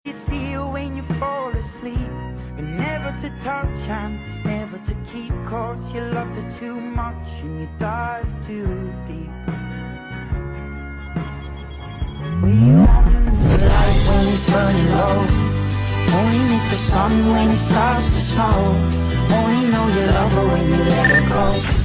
You see you when you fall asleep, but never to touch and never to keep. Caught you loved her too much and you dive too deep. We the light when it's burning low, only miss the sun when it starts to snow. Only know you love her when you let her go.